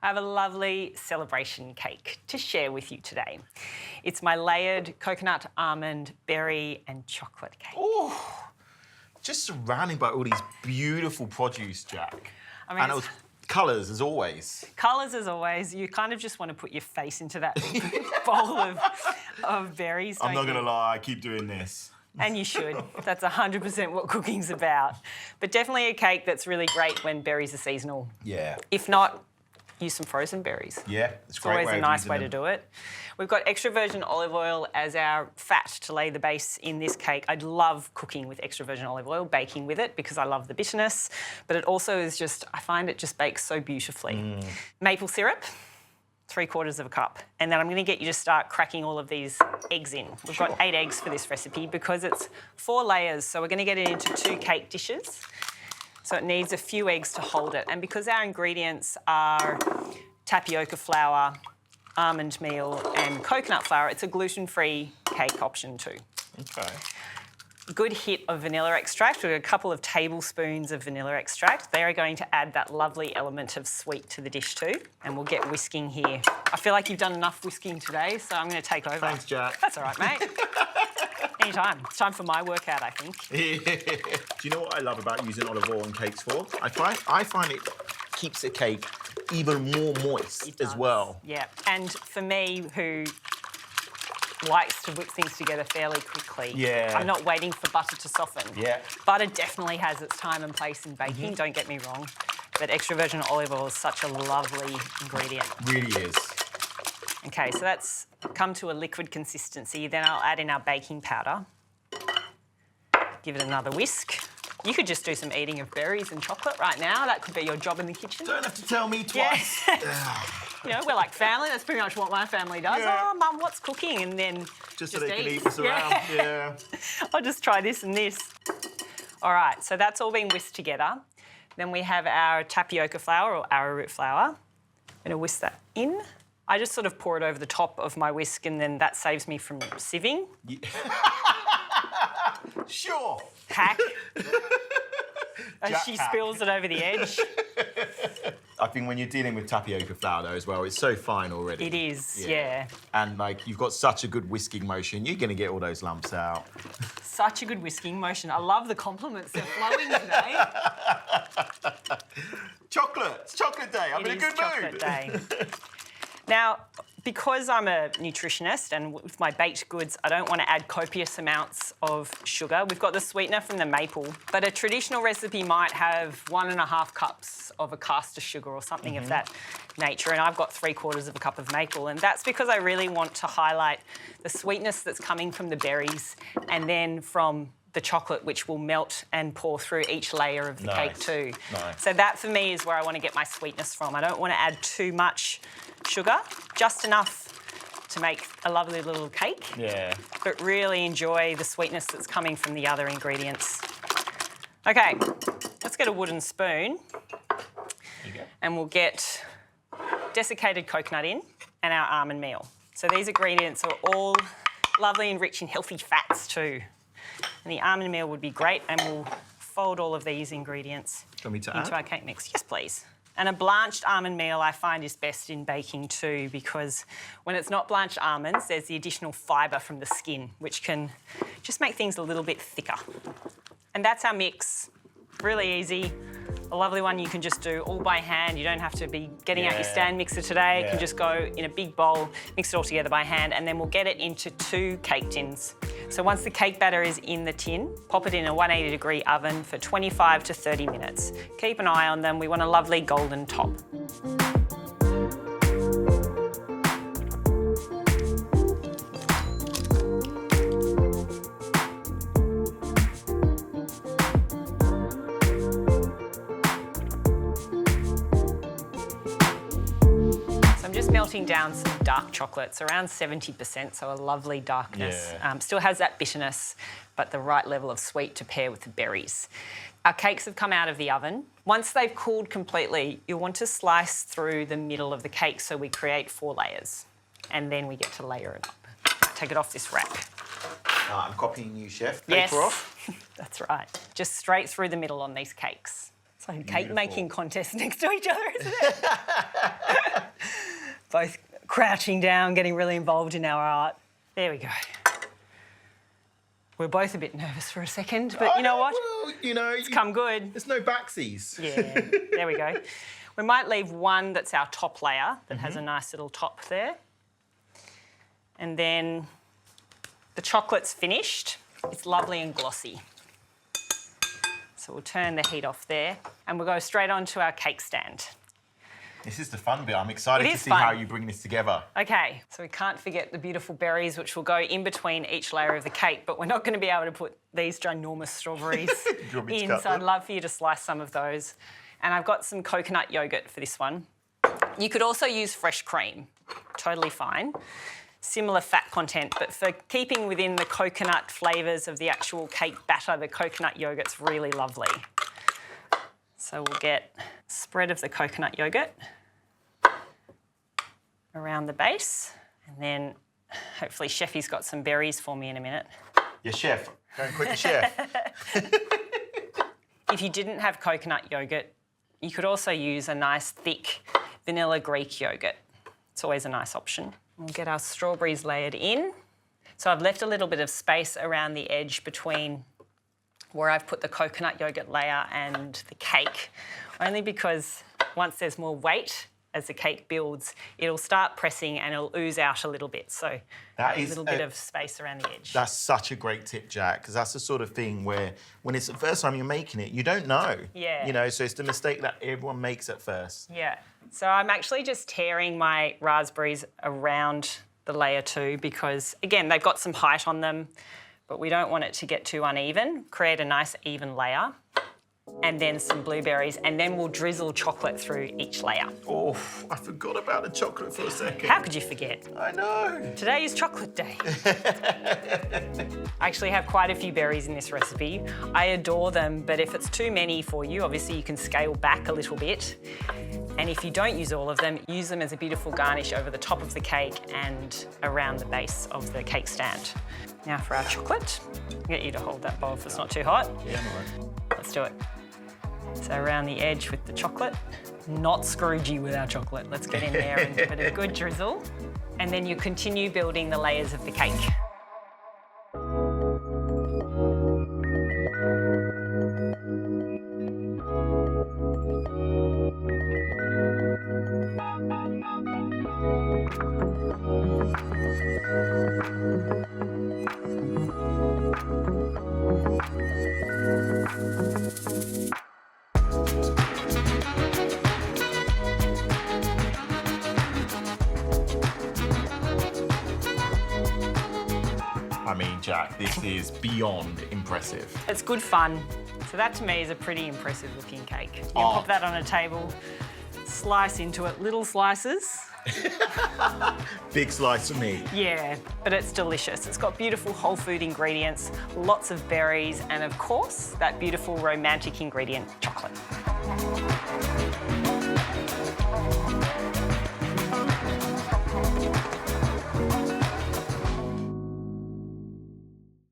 I have a lovely celebration cake to share with you today. It's my layered coconut, almond, berry and chocolate cake. Oh, just surrounded by all these beautiful produce, Jack. I mean, and it was colours, as always. Colours, as always. You kind of just want to put your face into that bowl of berries, I'm not going to lie, I keep doing this. And you should. That's 100% what cooking's about. But definitely a cake that's really great when berries are seasonal. Yeah. If not, use some frozen berries. Yeah, it's always a nice way to do it. We've got extra virgin olive oil as our fat to lay the base in this cake. I love cooking with extra virgin olive oil, baking with it because I love the bitterness, but it also is just, I find it just bakes so beautifully. Maple syrup, 3/4 cup. And then I'm going to get you to start cracking all of these eggs in. We've got 8 eggs for this recipe because it's 4 layers, so we're going to get it into 2 cake dishes. So it needs a few eggs to hold it. And because our ingredients are tapioca flour, almond meal and coconut flour, it's a gluten-free cake option too. Okay. Good hit of vanilla extract. We've got a couple of tablespoons of vanilla extract. They are going to add that lovely element of sweet to the dish too. And we'll get whisking here. I feel like you've done enough whisking today, so I'm going to take over. Thanks, Jack. That's all right, mate. Anytime. It's time for my workout, I think. Do you know what I love about using olive oil on cakes for? I find it keeps a cake even more moist as well. Yeah, and for me, who likes to whip things together fairly quickly, I'm not waiting for butter to soften. Yeah. Butter definitely has its time and place in baking, don't get me wrong, but extra virgin olive oil is such a lovely ingredient. Really is. Okay, so that's come to a liquid consistency. Then I'll add in our baking powder. Give it another whisk. You could just do some eating of berries and chocolate right now. That could be your job in the kitchen. Don't have to tell me twice. Yeah. You know, we're like family. That's pretty much what my family does. Yeah. Oh, Mum, what's cooking? And then just so they can eat us around. Yeah. I'll just try this and this. All right, so that's all been whisked together. Then we have our tapioca flour or arrowroot flour. I'm going to whisk that in. I just sort of pour it over the top of my whisk and then that saves me from sieving. Yeah. Sure. Hack. As she spills it over the edge. I think when you're dealing with tapioca flour though as well, it's so fine already. It is, yeah. And like you've got such a good whisking motion, you're gonna get all those lumps out. Such a good whisking motion. I love the compliments they're flowing today. Chocolate. It's chocolate day. I'm in a good mood. Day. Now, because I'm a nutritionist and with my baked goods, I don't want to add copious amounts of sugar. We've got the sweetener from the maple, but a traditional recipe might have 1.5 cups of a caster sugar or something of that nature, and I've got 3/4 cup of maple, and that's because I really want to highlight the sweetness that's coming from the berries and then from the chocolate, which will melt and pour through each layer of the cake too. Nice. So that for me is where I want to get my sweetness from. I don't want to add too much sugar, just enough to make a lovely little cake. Yeah. But really enjoy the sweetness that's coming from the other ingredients. Okay, let's get a wooden spoon. There you go. And we'll get desiccated coconut in and our almond meal. So these ingredients are all lovely and rich in healthy fats too. And the almond meal would be great, and we'll fold all of these ingredients into our cake mix. Yes, please. And a blanched almond meal I find is best in baking too, because when it's not blanched almonds, there's the additional fibre from the skin, which can just make things a little bit thicker. And that's our mix. Really easy. A lovely one you can just do all by hand. You don't have to be getting out your stand mixer today. You can just go in a big bowl, mix it all together by hand, and then we'll get it into 2 cake tins. So once the cake batter is in the tin, pop it in a 180-degree oven for 25 to 30 minutes. Keep an eye on them. We want a lovely golden top. Melting down some dark chocolates, around 70%, so a lovely darkness. Still has that bitterness, but the right level of sweet to pair with the berries. Our cakes have come out of the oven. Once they've cooled completely, you'll want to slice through the middle of the cake so we create 4 layers, and then we get to layer it up. Take it off this rack. I'm copying you, Chef. Yes, Paper off. That's right. Just straight through the middle on these cakes. It's like a cake making contest next to each other, isn't it? crouching down, getting really involved in our art. There we go. We're both a bit nervous for a second, but you know what? Well, you know, It's come good. There's no backsies. Yeah, there we go. We might leave one that's our top layer that has a nice little top there. And then the chocolate's finished. It's lovely and glossy. So we'll turn the heat off there and we'll go straight on to our cake stand. This is the fun bit. I'm excited It to is see fun. how you bring this together. Okay, so we can't forget the beautiful berries which will go in between each layer of the cake, but we're not going to be able to put these ginormous strawberries you want me to in, cut so I'd them? love for you to slice some of those. And I've got some coconut yoghurt for this one. You could also use fresh cream, totally fine. Similar fat content, but for keeping within the coconut flavours of the actual cake batter, the coconut yoghurt's really lovely. So we'll get a spread of the coconut yoghurt around the base, and then hopefully Chefy's got some berries for me in a minute. Your chef. Going quick, chef. If you didn't have coconut yoghurt, you could also use a nice thick vanilla Greek yoghurt. It's always a nice option. We'll get our strawberries layered in. So I've left a little bit of space around the edge between where I've put the coconut yoghurt layer and the cake, only because once there's more weight, as the cake builds, it'll start pressing and it'll ooze out a little bit. So That a is little bit of space around the edge. That's such a great tip, Jack, because that's the sort of thing where when it's the first time you're making it, you don't know. Yeah. You know, so it's the mistake that everyone makes at first. Yeah. So I'm actually just tearing my raspberries around the layer too because, again, they've got some height on them, but we don't want it to get too uneven. Create a nice even layer. And then some blueberries, and then we'll drizzle chocolate through each layer. Oh, I forgot about the chocolate for a second. How could you forget? I know. Today is chocolate day. I actually have quite a few berries in this recipe. I adore them, but if it's too many for you, obviously you can scale back a little bit. And if you don't use all of them, use them as a beautiful garnish over the top of the cake and around the base of the cake stand. Now for our chocolate. I'll get you to hold that bowl if it's not too hot. Yeah, I'm all right. Let's do it. So around the edge with the chocolate. Not Scroogey with our chocolate. Let's get in there and give it a good drizzle. And then you continue building the layers of the cake. I mean, Jack, this is beyond impressive. It's good fun. So that to me is a pretty impressive looking cake. You Oh. pop that on a table, slice into it, little slices. Big slice for me. Yeah, but it's delicious. It's got beautiful whole food ingredients, lots of berries, and of course, that beautiful romantic ingredient, chocolate.